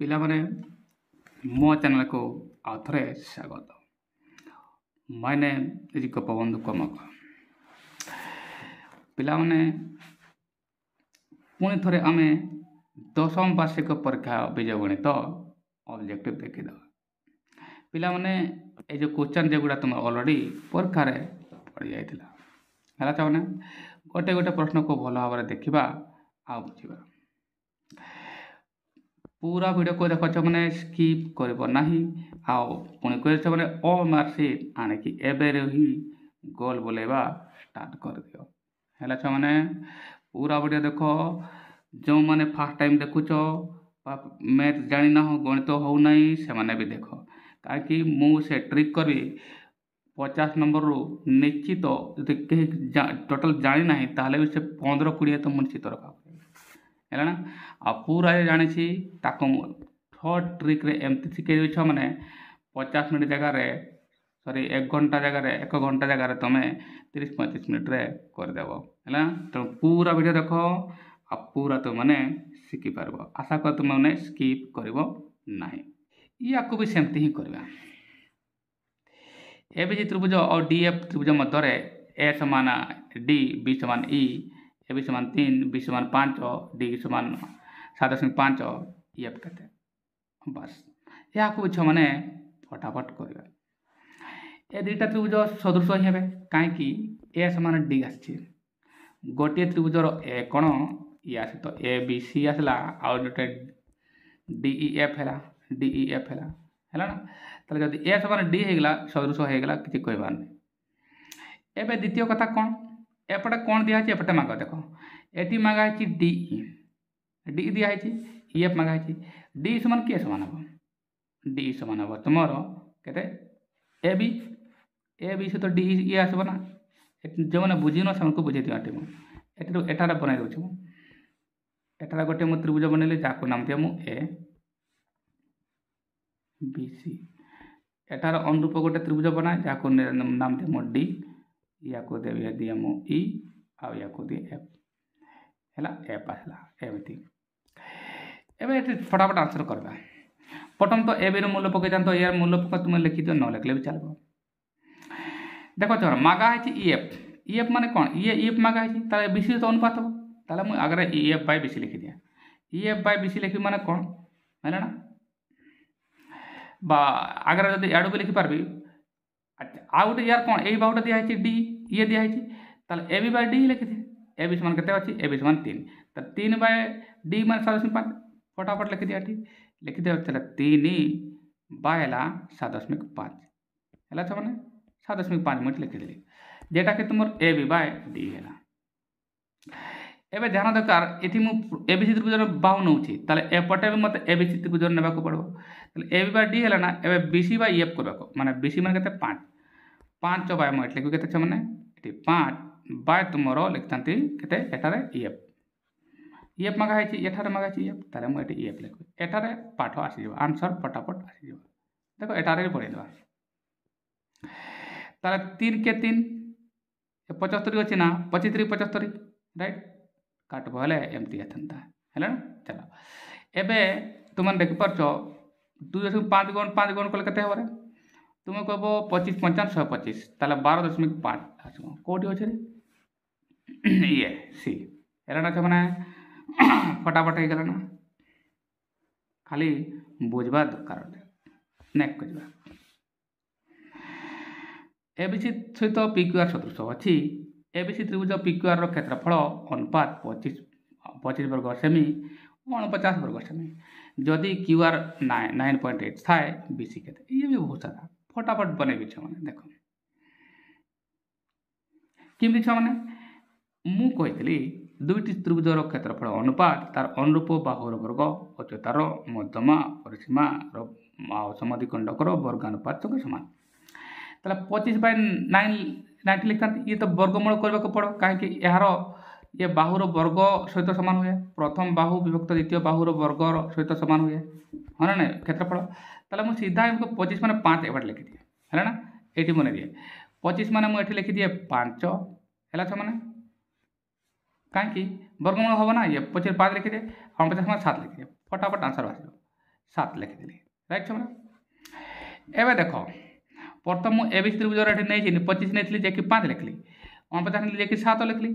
ପିଲାମାନେ ମୋ ଚ୍ୟାନେଲକୁ ଆଉ ଥରେ ସ୍ୱାଗତ। ମାଇ ନେମ୍ ଇଜ୍ ଗୋପବନ୍ଧୁ କମକ। ପିଲାମାନେ ପୁଣି ଥରେ ଆମେ ଦଶମ ବାର୍ଷିକ ପରୀକ୍ଷା ବୀଜ ଗଣିତ ଅବଜେକ୍ଟିଭ ଦେଖିଦେବା। ପିଲାମାନେ ଏ ଯେଉଁ କ୍ୱେଶ୍ଚନ୍ ଯେଗୁଡ଼ା ତୁମେ ଅଲରେଡ଼ି ପରୀକ୍ଷାରେ ପଡ଼ିଯାଇଥିଲା ହେଲା ଚାହୁଁନା ଗୋଟେ ଗୋଟେ ପ୍ରଶ୍ନକୁ ଭଲ ଭାବରେ ଦେଖିବା ଆଉ ବୁଝିବା। पूरा वीडियो को देखो मैंने स्किप कर नहीं पुणी कह मैंने ओ मार्कशीट आणिकी एबेरे ही गोल बुलेवा स्टार्ट कर दियो है छुआ मैंने पूरा वीडियो देख जो मैंने फास्ट टाइम देखुच मैथ जानी ना हो गणित हो नहीं से मैंने भी देख कहीं मुझे ट्रिक करी 50 नंबर रु निश्चित यदि कहीं टोटाल जानी ना ताहले भी से 15-20 तो मुझे चित्र रखा है ना आ पूरा जानी थर्ड ट्रिक रे एमती शिखे छुआ मैंने 50 मिनट जगह सॉरी 1 घंटा जगह 1 घंटा जगह तुम्हें 30-35 मिनट रे करदेव है तो पूरा वीडियो देख आ पूरा तुम मैंने शिखिपार आशा कर तुम मैंने स्किप कर या भी सेमती ही करवा। एबीसी त्रिभुज और डीएफ त्रिभुज मध्य ए समान डी बी समान ई ए बी समान 3 बी समान 5 डी समान 7.5 एफ के बस या मैंने फटाफट करवा। ए दुईटा त्रिभुज सदृश ही हे कहीं ए समान डी आसी गोटे त्रिभुजर ए कोण ये आस तो ए बी सी आसला आउ गोटे डीई एफ है डीई एफ है ना ताले जदि ए समान डी होगला सदृश होगला किसी कहबार नहीं। एबे द्वितीय कथा कौन एपटे कौन दिखाई एपटे माग देख ये मागाही डीई डी दिखाई एफ मागाही डी समान किए समान हम डी समान हम तुम के ए बी सहित डी ये आसब ना जो मैंने बुझीन से बुझे दिखाई एटार बनई दूँ एटार गोटे मु त्रिभुज बनैली जहाँ नाम दिया ए बी सी एटार अनुरूप गोटे त्रिभुज बनाए जहाँ नाम दिया डी या देवी दिए मु ई आउ या दिए एफ है एफ आसला एमती। एवं फटाफट आंसर करवा प्रथम तो ए बी मूल्य पकई तो यार मूल्य पक तुम लिखी दियो न लिखले भी चलो। देखो चल मागाही ईएफ ईएफ माने कौन ये ईएफ मागाही ताले बीसी तो अनुपात हो ताले मुझे आगे ईएफ बाय बीसी लिखी दिया ईएफ बाय बीसी लिखी माने कौन है ना बा आगे जब याडू भी लिखिपारि अच्छा आउ गोटे यार कौन यही बाहुटा दिखाई डी ये दिखाई ताले ए बी बाय डी लिखी थी ए बी समान के ए बी समान 3 तो 3 बाय डी मान 7.5 फटाफट लिखी दिया लिखी दिया चलो 3 बाय 7.5 है मैंने 7.5 मिनट लिखिदी जेटा कि तुम ए बी बाय डी है। एवं ध्यान दरकार ये मुझे एबीसी त्रिभुज बाहु नौ एपटे भी मत एबीसी त्रिभुज ने पड़ो ए बी बाय डी है ना एवं बीसी बाय एफ करवा माने बीसी मान के 5 बाय मुझे लिखी के मैंने 5 बाय तुम लिखता के एटारे एफ एफ मगाही एठारे मगाही एफ ताले मुझे एफ लिखी एठारे पाठ आसीज आंसर फटाफट आसीज देखो एटारे भी पढ़ेदेवा ताले 3 के 3 75 अच्छी ना 25-75 राइट काटब हेले एमती था है चलो एबे तुम देखिपार 2.5 गुण कले के तुम कह 25-5 125 ताले 12.5 कौटी अच्छे ये सी है ना मैंने फटाफट हो गला ना खाली बुझवा दरकार नेक्स्ट कर एबीसी सहित पिक्यूआर सदृश अच्छी एबीसी त्रिभुज पिक्यूआर क्षेत्रफल अनुपात 25 वर्ग सेमी 49 वर्ग सेमी जदि क्यूआर 9.8 थाए बीसी के ये भी बहुत सारा फटाफट बने छुआ मैंने देख किमती छुआ मैंने मुझे दुईटी त्रिभुजर क्षेत्रफल अनुपात तार अनुरूप बाहुर वर्ग उच्चतार मध्यमा परिसीमा समद्विखंडकर वर्गानुपात संगे सामान ताला 25/9 लिखता ये तो वर्गमूल करने को पड़ो कहीं यार ये बाहुर वर्ग सहित सामान हुए प्रथम बाहु विभक्त द्वितीय बाहुर वर्ग सहित सामान हुए है ना क्षेत्रफल ताला मुझे सीधा इनको 25 माने 5 एवं लिखी दिए है ना ये मन दिए 25 माने मुझे लिखी दिए 5 है मैंने कहीं वर्गमूल हम ना ये 25 5 लिखी दिए 49 मान 7 लिखी दिए फटाफट आंसर आस 7 लिखिदेली राइट छुआ एवं देख प्रथम मु एबीसी त्रिभुजर ये नहीं 25 नहीं जे 5 लिखली 49 नहीं जे 7 लिखली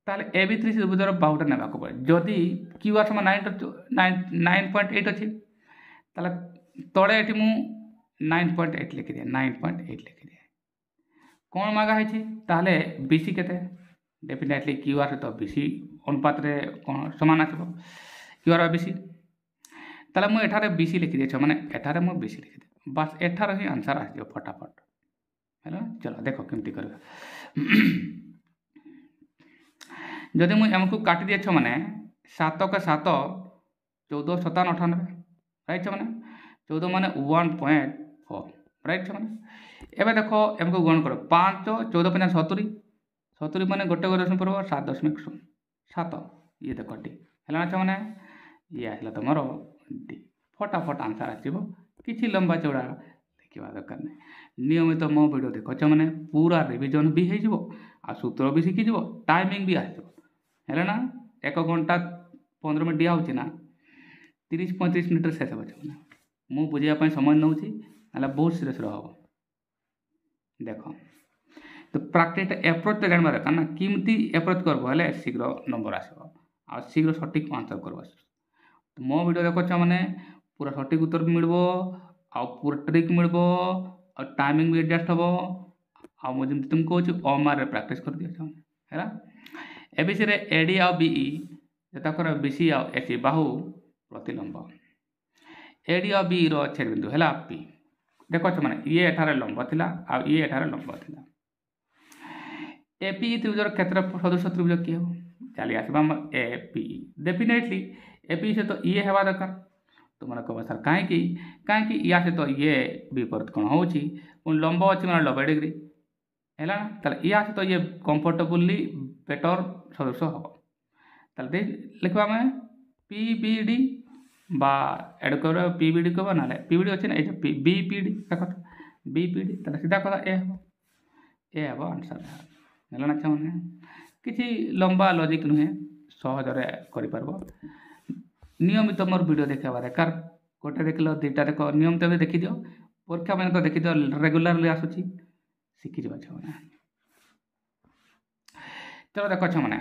ताले एबी त्रिभुजर बाहुटा नेबा पड़े जदि क्यू आर समान 9.8 अच्छी ताले तले ये मु 9.8 लिखिदिए 9.8 लिखिदिए कौन मागा है बीसी के डेफिनेटली क्यू आर सहित बीसी अनुपात कौन सामान आसो क्यू आर बीसी ताले मु एठारे बीसी लिखिदे माने एठारे मु बीसी लिखिदे बस एठार ही आंसर आस फटाफट है चलो देख केमती कर जदि मुझे एमको काटी दिए छ माने 7 के 7 14 57 98 राइट छ माने 14 माने 1.4 राइट छ माने एबे देखो एमको गुण करो 5 14 5 70 70 माने गोटे दशमिक पड़ो 7.7 ये देखो डी है छ माने ये आसला तुम डी फटाफट आंसर आसो किसी लंबा चौड़ा देखा दरकार नहीं नियमित मो वीडियो देख मैंने पूरा रिविजन भी हो सूत्र भी शिखीज टाइमिंग भी आस है ना 1 घंटा 15 मिनट दिया होना 30-35 मिनट शेष हो मु बुझापी समय नौ बहुत सीरीयस हम देख तो प्रैक्टिस एप्रोच तो जानवा दरकार ना किमती एप्रोच कर शीघ्र नंबर आसो आ शीघ्र सठिक आंसर कर मो वीडियो देख मैंने पूरा सठिक उत्तर भी मिल आ पूरा ट्रिक मिल टाइमिंग भी एडजस्ट हम आ मुझे तुमको ओमार प्रैक्टिस कर दिया है एबीसी रे एडी आ बीई जताकर बीसी आ एसी बाहु प्रतिलंब एडी आ बी रो छेद बिंदु है पी देख मैंने ये एठारे लंब थिला आ ये एठारे लंब थिला एपी त्रिभुजर क्षेत्र सदृश त्रिभुज किए हो चली आसवा एपी डेफिनेटली एपी से तो ये हेबा दरकार तुम कह सर कहीं या सहित ये विपरीत कौन हो लंब अच्छी मैंने 90 डिग्री है या सहित ये कंफर्टेबली बेटर सदृश हम लिखा आम पी बी डी बा एड कर पी बी डी कह ना पी बी डी अच्छे ना ये बी पी डी देख बी पी डी सीधा कथा ए हम आंसर है अच्छा मैंने किसी लंबा लॉजिक नुहे सहजरे कर नियमित मोर वीडियो देखा दरकार गोटे देख लो दुटा देख नियमित भी देखी दियो परीक्षा मैंने तो देखी दियो रेगुलारली आसूची शिखी जाओ मैंने चलो देख मैंने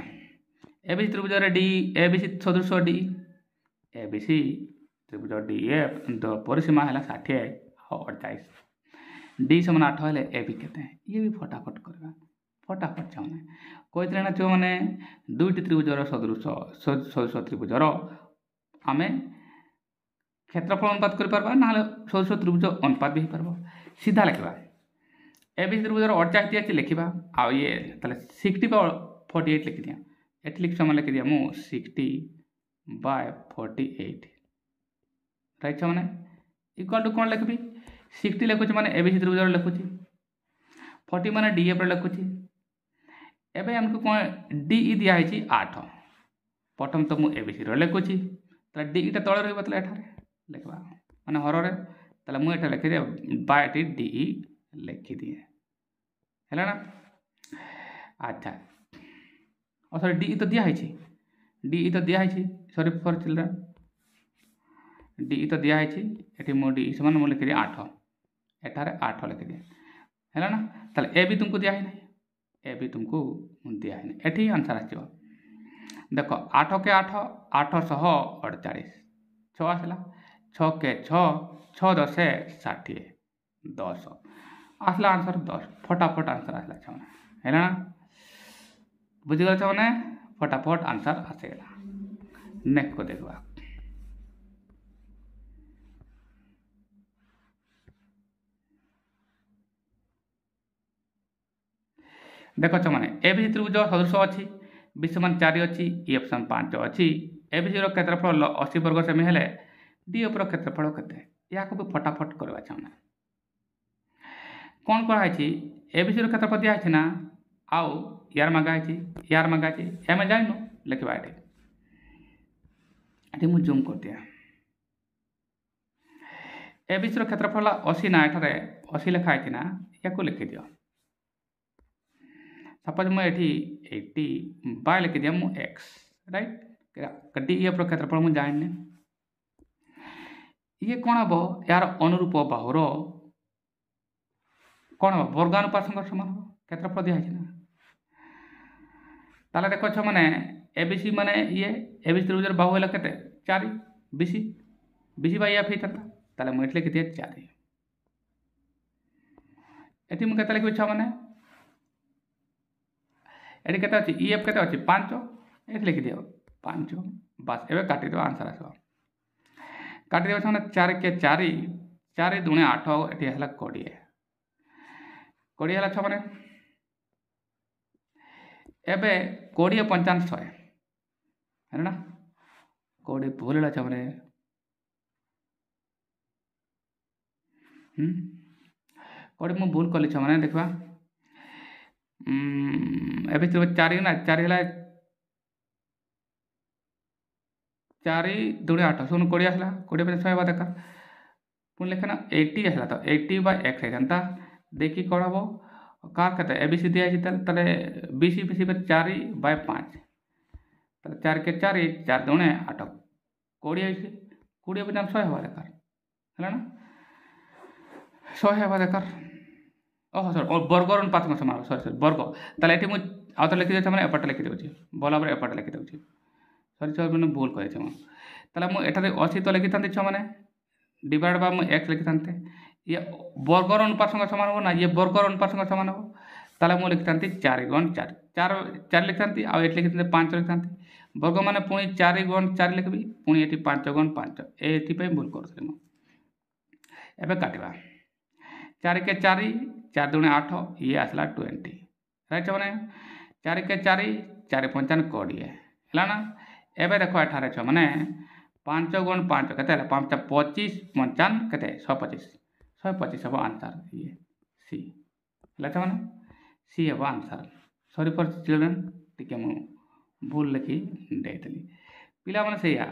एबीसी त्रिभुज डी एबीसी सदृश डी एबीसी त्रिभुज डी ए परिसीमा है 60 और 48 डी समान 8 है ए बी के ये भी फटाफट करवा फटाफट चाहने कहते ना छो मैंने दुईटी त्रिभुजर सदृश त्रिभुजर आम क्षेत्रफल अनुपात कर ना सदृश त्रिभुज अनुपात भी हो पार सीधा लिखा एबीसी त्रिभुजर 48 अच्छी लिखा आ ये 60/48 लिखि दिया ये लिख समय लिखि दिया मु 60/48 राइट मैंने इक्वल टू कौन लिखी 60 लिखुची मैंने एबीसी त्रिभुजर लिखुची 40 मैंने डीएफ लिखुची एवं आमको कौन डीई दिखाई 8 प्रथम तो मुझे एबीसी लिखुची डीईटा तले रही एठारे लिखा मैंने हर मुझे लिखिदे 8 डीई लिखिदिए है ना अच्छा और सॉरी डीई तो डीई तो दिखाई सॉरी फॉर चिल्ड्रन डीई तो दिखाई ये मो डीई समान मुझे लिखिदिए 8 एठारे 8 लिखिदिए है ना ए भी तुमको दिखाई ना ए भी तुमको दिखाई ना एटी आंसर आसो देख 8 के 8 848 6 आसला 6 के 6 6 10 60 10 आसला आंसर 10 फटाफट आंसर आसला छा है ना बुझीगल छा मैंने फटाफट आंसर आसेगा नेक्स्ट को देखा देख मैंने एबीसी त्रिभुज सदृश अच्छी बी समान 4 अच्छी ई ऑप्शन 5 अच्छी एबीसी क्षेत्रफल 80 वर्ग सेमी हेले डीएफ क्षेत्रफल के या भी फटाफट करवा चाहना कौन कराई एबीसी क्षेत्रफल दिखाई ना आउ यार मागाई एम जान लिखा ये मुझे जूम कर दिया एबीसी क्षेत्रफल 80 ना एठारे 80 लिखाई ना या लिखि दियो सपोज मुझे 80 लिखि दिया मु एक्स राइट डीएफ क्षेत्रफल मुझे जान ये कौन हम यार अनुरूप बाहुर कौन हम वर्गानुपात समान हम क्षेत्रफल दिखाई ना ताले देखो छ माने एबीसी माने ये एबीसी त्रिभुजर बाहु है केते 4 बीसी बीसी बाय एफ होता ताले मु एटले केते 4 एटी मु केते लिखि छ माने एटी केते अछि ईएफ केते अछि 5 एट लिखि दियो 5 बस एबे काटी दो आंसर आसो काटी देबो छ माने 4 के 4 4 दुणे 8 एटी हला 20 20 हला छ माने एबे 20 55 100 है ना 20 भूल ला छ माने 20 मु भूल कली छ माने देखबा एबे 4 ना 4 हला 4 दुणे 8 सुन 20 आसला 20 पे 100 बात कर पुन लेखना 80 आसला तो 80 बाय x है जनता देखि कोन हबो कार कहते एबीसी दिया है तले बीसी बीसी पे 4 बाय 5 तले 4 के 4 4 दुणे 8 20 है 20 पे 100 हवा दरकार है ना 100 हवा दरकार ओह सर और वर्ग अनुपात में समान सॉरी वर्ग तले एठी मु आउत लिखि दे छ माने एपट लिखि देउची बोला बरे एपट लिखि देउची सॉरी मैंने भूल करे छ तले मु एठारे 80 तो लिखि थांती छ माने डिवाइड बाय मु x लिखि थांते ये वर्ग अनुपात संग समान हो ना ये वर्ग अनुपात संग समान हो ताले मु लिखि थांती 4 गुण 4 4 4 लिखि थांती आ एट लिखि थांते 5 लिखि थांती वर्ग माने पुणी 4 गुण 4 लिखबी पुणी एठी 5 गुण 5 एठी पे भूल करथि मु एबे काटिबा 4 के 4 4 दुणे 8 ये आसला 20 राइट माने 4 के 4 4 55 20 हैला ना एबे देखो एठारे छ माने 5 गुण 5 केते 5 25 55 केते 125 हबो आंसर ये सी हैला छ माने सी हबो आंसर सॉरी फॉर चिल्ड्रन टिके मु भूल लिखि देतली पिला माने सेया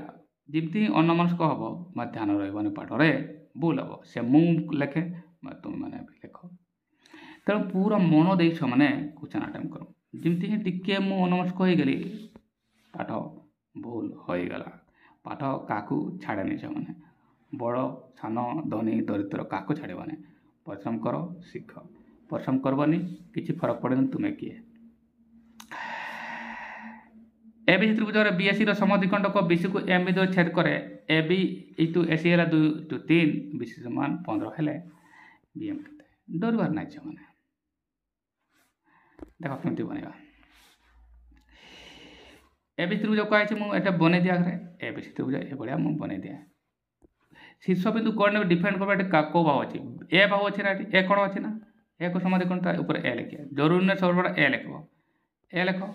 जिमती अनमनस्क हबो म ध्यान रहबनी पाठ रे भूल हबो से मु लिखे तुम माने लिखो तेणु पूरा मन दे माने क्वेश्चन अटेम्प्ट करो जमती ही टिके मु अनमस्क हो गली पाठ भूल हो गला पाठ काकू छाड़ेनी माने बड़ सान धनी दरिद्र काकू छाड़बानी परिश्रम करो शिख परिश्रम करबनी किसी फरक पड़े तुम्हें किए एबी त्रिभुज बीएसी समद्विखंड को बीसी को एम बिंदु छेद करे एबी इंटू एसी है 2 टू 3 बीसी समान 15 हेले बीएम केते डरबार नाइ छ माने देखो केमती बनेगा एबी त्रिभुज कहै छै मु एटा बने दिया करे एबीसी त्रिभुज ए बढिया मु बने दिया शीर्ष बिंदु कोण डिफाइन करबा एटा को भाव अछि ए भाव अछि ना ए कोण अछि ना ए को समद्विखंड ता ऊपर ए लिखिए जरूर ने सब बड़ा ए लिखबो ए लिखो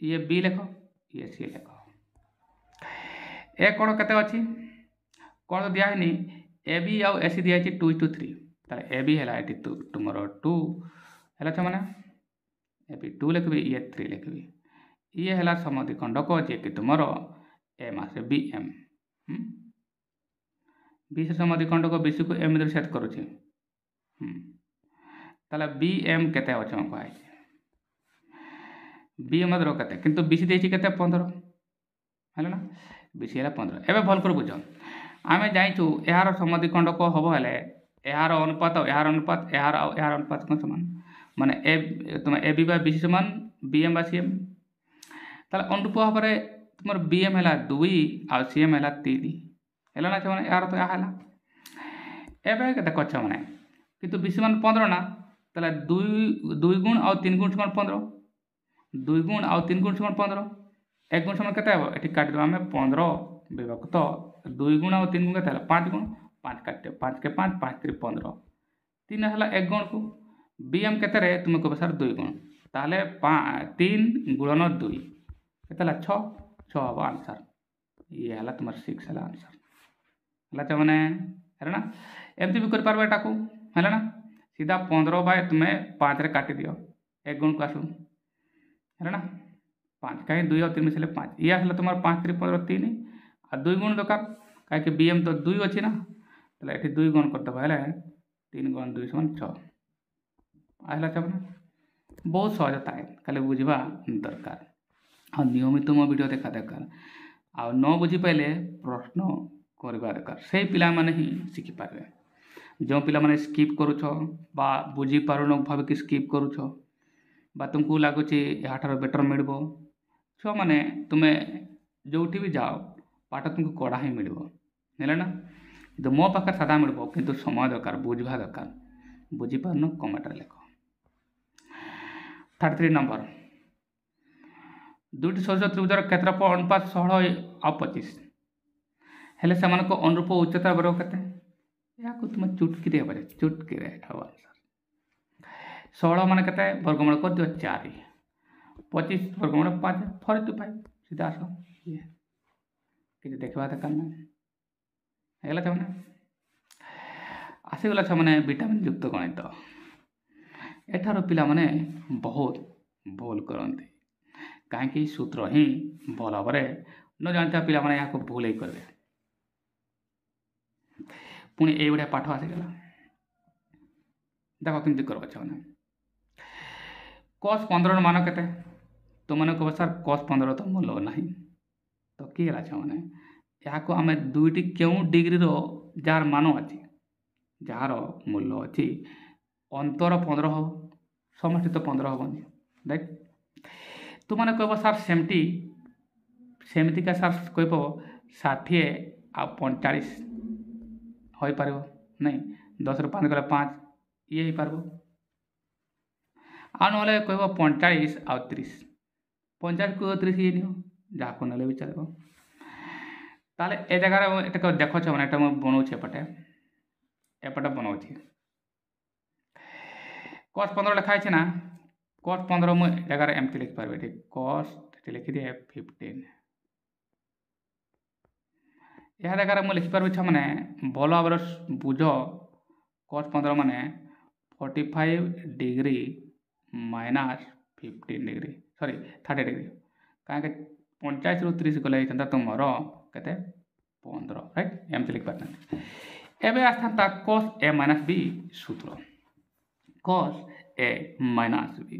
ये बी लिखो ये सी लिखो ए कोण कते अछि कोण दिया है नी ए बी आ एसी दिया छै 2 टू 3 ताले ए बी हैला एटी तुमरो 2 हैला छ माने ए बी 2 लिखबी ये 3 लिखबी ये हैला समद्विखंड को जे कि तुमरो ए मासे बी एम बी से समद्विखंड को बीसी को एम इधर सेट करू छी ताले बी एम केते अछि हम कहै छी बी एम इधर केते किंतु बीसी देछि केते 15 हैला ना बीसी हैला 15 एबे भल कर बुझो आमे जाइछु एहार समद्विखंड को हबो हेले एहार अनुपात एहार अनुपात को समान माने ए तुम ए बी बाय बीसी समान B M by C M ताले अनुरूप भाबरे तुमर बी एम हैला 2 आ सी एम हैला 3 हैला ना माने एहार तो हैला एबे देखो छ माने किंतु बीसी मान 15 ना ताले 2 गुण और 3 गुण समान 15 2 गुण और 3 गुण समान 15 1 गुण समान केते हबो एठी काट दो हमें 15 विभक्त 2 गुण और 3 गुण केते हला 5 गुण 5 काट 5 के 5 5 3 15 3 हला 1 गुण को बीएम केते रे तुम को सर 2 गुण ताले 3 गुणन 2 केते हला 6 6 हबो आंसर ये हला तुम 6 हला आंसर हला छ माने है ना एमती भी कर पारबो एटा को हैला ना सीधा 15 बाय तुम्हें 5 रे काटी दियो 1 गुण को आसु है ना 5 कहीं 2 और 3 मिसले 5 ये आसला तुम्हारा 5 3 15 3 आ 2 गुण दरकार काहे कि बीएम तो 2 अछि ना तले एठी 2 गुण करते हेले 3 गुण 2 समान 6 आसला छ माने बहुत सहज थाए खाली बुझवा दरकार आ नियमित मो वीडियो देखा दरकार आ न बुझी पाइले प्रश्न କରିବା ଦରକାର ସେଇ ପିଲାମାନେ ହିଁ ଶିଖିପାରିବେ। ଯେଉଁ ପିଲାମାନେ ସ୍କିପ୍ କରୁଛ ବା ବୁଝିପାରୁନ ଭାବିକି ସ୍କିପ୍ କରୁଛ ବା ତୁମକୁ ଲାଗୁଛି ଏହାଠାରୁ ବେଟର୍ ମିଳିବ, ଛୁଆମାନେ ତୁମେ ଯେଉଁଠି ବି ଯାଅ ପାଠ ତୁମକୁ କଡ଼ା ହିଁ ମିଳିବ, ହେଲେ ନା। କିନ୍ତୁ ମୋ ପାଖରେ ସାଦା ମିଳିବ, କିନ୍ତୁ ସମୟ ଦରକାର, ବୁଝିବା ଦରକାର। ବୁଝିପାରୁନ କମେଣ୍ଟରେ ଲେଖ। 33 ନମ୍ବର, ଦୁଇଟି ସଦୃଶ ତ୍ରିଭୁଜର କ୍ଷେତ୍ରଫଳ ଅନୁପାତ 16 ଆଉ 25 ହେଲେ ସେମାନଙ୍କ ଅନୁରୂପ ଉଚ୍ଚତା ବର୍ଗ କେତେ? ଏହାକୁ ତୁମେ ଚୁଟକିରେ ହେବ, ଚୁଟକିରେ ହେବ। 16 ମାନେ କେତେ? ବର୍ଗମୂଳ କରିଦିଅ 4, 25 ବର୍ଗମୂଳ 5, 4 into 5 ସିଧା ଆସ। କିଛି ଦେଖିବା ଦରକାର ନାହିଁ, ହେଇଗଲା ଛୁଆମାନେ। ଆସିଗଲା ଛୁଆମାନେ ଭିଟାମିନ୍ ଯୁକ୍ତ ଗଣିତ। ଏଠାରୁ ପିଲାମାନେ ବହୁତ ଭୁଲ କରନ୍ତି, କାହିଁକି? ସୂତ୍ର ହିଁ ଭଲ ଭାବରେ ନ ଜାଣିଥିବା ପିଲାମାନେ ଏହାକୁ ଭୁଲ ହିଁ କରିବେ। ପୁଣି ଏଇଭଳିଆ ପାଠ ଆସିଗଲା, ଦେଖ କେମିତି କରିବ ଛୁଆମାନେ। cos 15 ମାନ କେତେ? ତୁମମାନେ କହିବ ସାର୍ cos 15 ତ ମୂଲ୍ୟ ନାହିଁ, ତ କି ହେଲା ଛୁଆମାନେ? ଏହାକୁ ଆମେ ଦୁଇଟି କେଉଁ ଡିଗ୍ରୀର ଯାହାର ମାନ ଅଛି, ଯାହାର ମୂଲ୍ୟ ଅଛି, ଅନ୍ତର 15 ହେବ, ସମଷ୍ଟି ତ 15 ହେବନି, ରାଇଟ୍। ତୁମମାନେ କହିବ ସାର୍ ସେମିତିକା ସାର୍ କହିବ 60 ଆଉ 45 ହୋଇପାରିବ ନାଇଁ, 10ରୁ 5 ଗଲେ 5 ଇଏ ହେଇପାରିବ। ଆଉ ନହେଲେ କହିବ 45 ଆଉ 30, 50କୁ 30 ଇଏ ନିଅ, ଯାହାକୁ ନେଲେ ବି ଚଳିବ। ତାହେଲେ ଏ ଜାଗାରେ ଏଟା ଦେଖଛ ମାନେ ଏଟା ମୁଁ ବନଉଛି, ଏପଟେ ବନଉଛି। cos 15 ଲେଖା ହେଇଛି ନା, cos 15 ମୁଁ ଏ ଜାଗାରେ ଏମିତି ଲେଖିପାରିବି, ଏଠି cos ଲେଖିଦିଏ 15। ଏହା ଜାଗାରେ ମୁଁ ଲେଖିପାରିବି ଛୁଆମାନେ ଭଲ ଭାବରେ ବୁଝ। cos 15 ମାନେ 45 ଡିଗ୍ରୀ ମାଇନସ୍ 15 ଡିଗ୍ରୀ, ସରି 30 ଡିଗ୍ରୀ, କାହିଁକି 45ରୁ 30 ଗଲେ ହେଇଥାନ୍ତା ତୁମର କେତେ? 15, ରାଇଟ୍। ଏମିତି ଲେଖିପାରିଥାନ୍ତି। ଏବେ ଆସିଥାନ୍ତା cos a minus b ସୂତ୍ର, cos a minus b।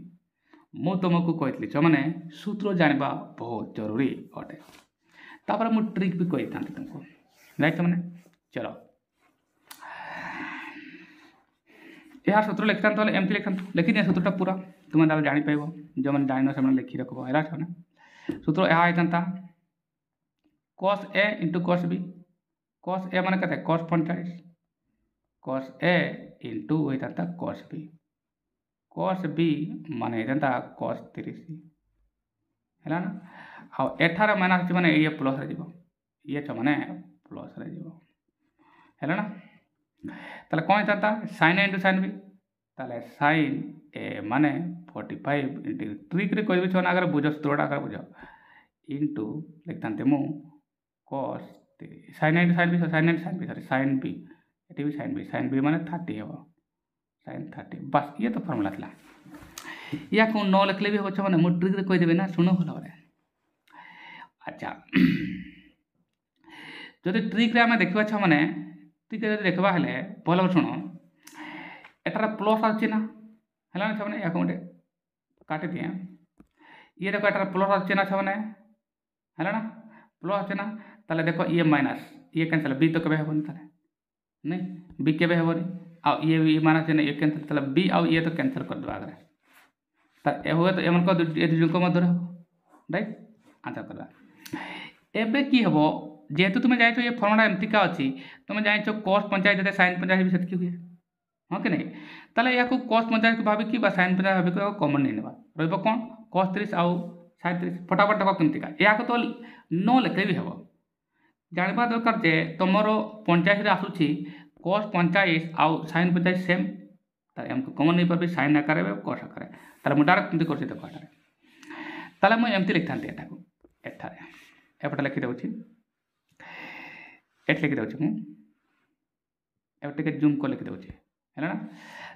ମୁଁ ତୁମକୁ କହିଥିଲି ଛୁଆମାନେ ସୂତ୍ର ଜାଣିବା ବହୁତ ଜରୁରୀ ଅଟେ। ତାପରେ ମୁଁ ଟ୍ରିକ୍ ବି କହିଥାନ୍ତି ତୁମକୁ, ରାଇଟ୍ ଛୁଆମାନେ। ଚଲ ଏହା ସୂତ୍ର ଲେଖିଥାନ୍ତୁ, ହେଲେ ଏମିତି ଲେଖିଥାନ୍ତୁ, ଲେଖିଦିଏ ସୂତ୍ରଟା ପୁରା, ତୁମେ ତାହେଲେ ଜାଣିପାରିବ। ଯେଉଁମାନେ ଜାଣିନ ସେମାନେ ଲେଖି ରଖିବ, ହେଲା ଛୁଆମାନେ। ସୂତ୍ର ଏହା ହେଇଥାନ୍ତା cos a into cos b। cos a ମାନେ କେତେ? cos 45, cos a into ହେଇଥାନ୍ତା cos b, cos b ମାନେ ହେଇଥାନ୍ତା cos 30, ହେଲା ନା। ଆଉ ଏଠାରେ ମାଇନସ୍ ଅଛି ମାନେ ଇଏ ପ୍ଲସ୍ରେ ଯିବ, ଇଏ ଛୁଆମାନେ ପ୍ଲସ୍ରେ ଯିବ, ହେଲା ନା। ତାହେଲେ କ'ଣ ହେଇଥାନ୍ତା? sin a into sin b, ତାହେଲେ sin a ମାନେ 45 ଇଣ୍ଟୁ, ଟ୍ରିକ୍ରେ କହିବି ଛୁଆମାନେ ଆଗରେ ବୁଝ, ସୂତ୍ରଟା ଆଗରେ ବୁଝ, ଇଣ୍ଟୁ ଲେଖିଥାନ୍ତି ମୁଁ cos 30, sin a into sin b, sin a into sin b, sorry sin b, ଏଠି ବି sin b ମାନେ 30 ହେବ, sin 30, ବାସ୍ ଇଏ ତ ଫର୍ମୁଲା ଥିଲା। ୟାକୁ ନ ଲେଖିଲେ ବି ହେବ ଛୁଆମାନେ, ମୁଁ ଟ୍ରିକ୍ରେ କହିଦେବି ନା, ଶୁଣ ଭଲ ଭାବରେ। ଆଚ୍ଛା, ଯଦି ଟ୍ରିକ୍ରେ ଆମେ ଦେଖିବା ଛୁଆମାନେ, ଟ୍ରିକ୍ରେ ଯଦି ଦେଖିବା ହେଲେ ଭଲ ଶୁଣ, ଏଠାରେ ପ୍ଲସ୍ ଆସୁଛି ନା, ହେଲା ନା ଛୁଆମାନେ। ୟାକୁ ଗୋଟେ କାଟିଦିଏ, ଇଏ ଦେଖ ଏଠାରେ ପ୍ଲସ୍ ଆସୁଛି ନା ଛୁଆମାନେ, ହେଲା ନା, ପ୍ଲସ୍ ଅଛି ନା। ତାହେଲେ ଦେଖ ଇଏ ମାଇନସ୍, ଇଏ କ୍ୟାନ୍ସଲ୍, ବି ତ କେବେ ହେବନି, ତାହେଲେ ନାଇଁ, ବି କେବେ ହେବନି। ଆଉ ଇଏ ମାଇନସ୍ ଅଛି ନା, ଇଏ କ୍ୟାନ୍ସଲ୍, ତାହେଲେ ବି ଆଉ ଇଏ ତ କ୍ୟାନ୍ସଲ୍ କରିଦେବା ଆଗରେ, ତାହେଲେ ହୁଏ ତ ଏମାନଙ୍କ ଦୁଇଙ୍କ ମଧ୍ୟରେ ହେବ, ରାଇଟ୍। ଆନ୍ସର୍ କରିବା। ଏବେ କି ହେବ, ଯେହେତୁ ତୁମେ ଜାଣିଛ ଏ ଫର୍ମୁଲା ଏମିତିକା ଅଛି, ତୁମେ ଜାଣିଛ cos 50 ଯେତେ sin 50 ବି ସେତିକି ହୁଏ, ହଁ କି ନାହିଁ। ତାହେଲେ ୟାକୁ cos 50 ଭାବିକି ବା sin 50 ଭାବିକି କମନ୍ ନେଇନେବା, ରହିବ କ'ଣ? cos 30 ଆଉ sin 30, ଫଟାଫଟ ଦେଖ କେମିତିକା। ଏହାକୁ ତ ନ ଲେଖିଲେ ବି ହେବ, ଜାଣିବା ଦରକାର ଯେ ତୁମର 50ରେ ଆସୁଛି cos 50 ଆଉ sin 50 ସେମ୍, ତାହେଲେ ଏମିତି କମନ୍ ନେଇପାରିବି, sin ଆକାରରେ cos ଆକାରରେ। ତାହେଲେ ମୁଁ ଡାଇରେକ୍ଟ କେମିତି କରୁଛି ଦେଖ ଏଠାରେ, ତାହେଲେ ମୁଁ ଏମିତି ଲେଖିଥାନ୍ତି ଏଟାକୁ, ଏଠାରେ ଏପଟେ ଲେଖିଦେଉଛି, ଏଠି ଲେଖିଦେଉଛି ମୁଁ, ଏବେ ଟିକେ ଜୁମ୍ କରି ଲେଖିଦେଉଛି, ହେଲା ନା।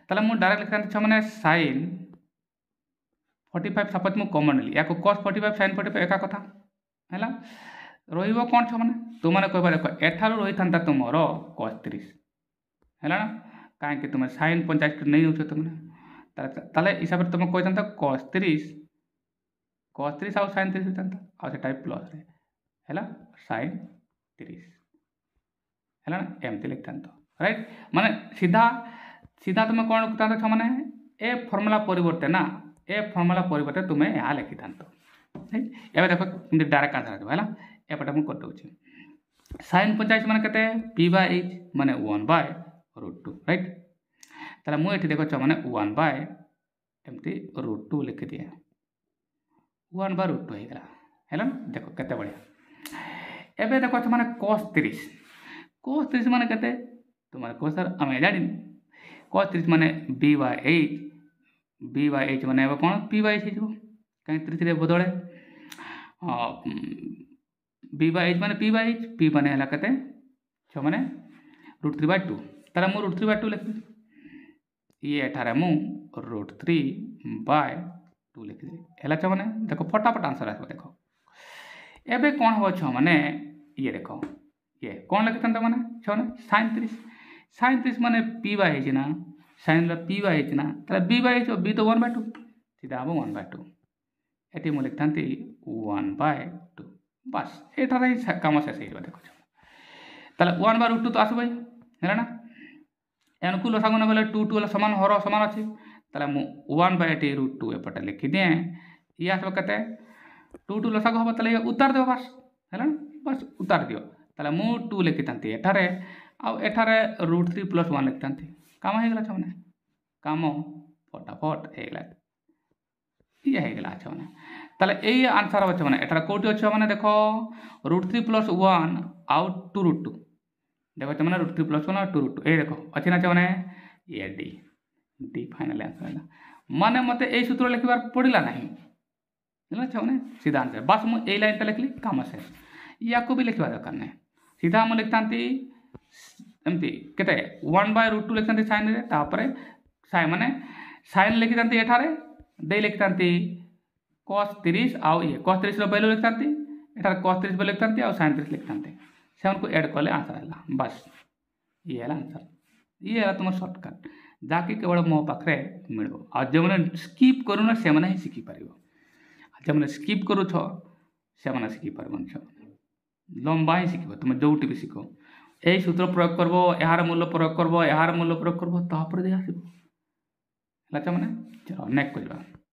ତାହେଲେ ମୁଁ ଡାଇରେକ୍ଟ ଲେଖିଥାନ୍ତି ଛୁଆମାନେ sin 45 ସପୋଜ ମୁଁ କମନ୍ ନେଲି, ୟାକୁ cos 45 sin 45 ଏକା କଥା, ହେଲା। ରହିବ କ'ଣ ଛୁଆମାନେ? ତୁମମାନେ କହିବା ଦେଖ ଏଠାରୁ ରହିଥାନ୍ତା ତୁମର cos 30, ହେଲା ନା, କାହିଁକି ତୁମେ sin 50 ନେଇଯାଉଛ ତୁମେ, ତାହେଲେ ହିସାବରେ ତୁମେ କହିଥାନ୍ତା cos 30 ଆଉ sin 30 ହୋଇଥାନ୍ତା, ଆଉ ସେଟା ବି ପ୍ଲସ୍ରେ ହେଲା sin 30। है एमती लिखता राइट माने सीधा सीधा तुम कौन लिखता छो माने ए फॉर्मूला परिवर्ते ना ए फॉर्मूला परिवर्ते तुम्हें यहाँ लिखि था राइट एवं देखो तुम डायरेक्ट आंसर है एपटे मुझे करदे sin 50 माने केते p/h माने 1/√2 राइट ताले मु एठी देखो माने 1/ एमती √2 लिखि दिए 1/√2 हेगला हेला देखो केते बढ़िया एबे देखो माने cos 30 माने केते तुम्हारे को सर हमें जानी cos 30 माने b/h माने अब कौन p/h हो कहीं 30 रे बदले b/h माने p/h p माने हला केते छ माने √3/2 तारा मु √3/2 लिखि ये एठारे मु √3/2 लिखि हला छ माने देखो फटाफट आंसर आसो देखो एबे कौन हो छ माने ये देखो ये कौन लिखता माने छ ने sin 30 माने p/h ना sin ला p/h ना तारा b/h b तो 1/2 सीधा हम 1/2 एटी मु लिखतांती 1/2 बस एठारे काम शेष हो देखो ताले 1/√2 तो आसो भाई है ना एनको लसागु न गले 2 2 समान हर समान अछि ताले मु 1/√2 एपटे लिखि दे ये आसो कते 2 2 लसागु हो ताले उतार दो बस है बस उतार दियो ताले मु 2 लिखितांती एठारे आ एठारे √3 + 1 लिखतांती काम हे गला छने काम फटाफट हे गला ये हे गला छने ताले ए आंसर हो छने एठारे कोटी अछि माने देखो √3 + 1 आउट 2√2 देखो छने √3 + 1 और 2√2 ए देखो अछि ना छने ये डी फाइनल आंसर है माने मते ए सूत्र लिखबार पड़िला नाही ହେଲା छने सीधा आंसर बस मु ए लाइन पे लिखली काम शेष या को भी लिखवा दरकार नै सीधा मु लिखतांती एमती केते 1/√2 लिखतांती sin रे तापरे sin माने sin लिखतांती एठारे दे लिखतांती cos 30 आ ये cos 30 रो वैल्यू लिखतांती एठारे cos 30 वैल्यू लिखतांती और sin 30 लिखतांती सेवन को ऐड करले आंसर आला बस ये है आंसर ये है तुम शॉर्टकट जाके केवल मो पाखरे मिलबो आ जे माने स्किप करू ना से माने ही सिखि परिबो जे माने स्किप करू छ से माने सिखि परबन छ लंबा ही सिखबो तुम जोटी भी सिखो ए सूत्र प्रयोग करबो यार मूल्य प्रयोग करबो यार मूल्य प्रयोग करबो तापर दे आसीबो लचा माने चलो नेक्स्ट करबा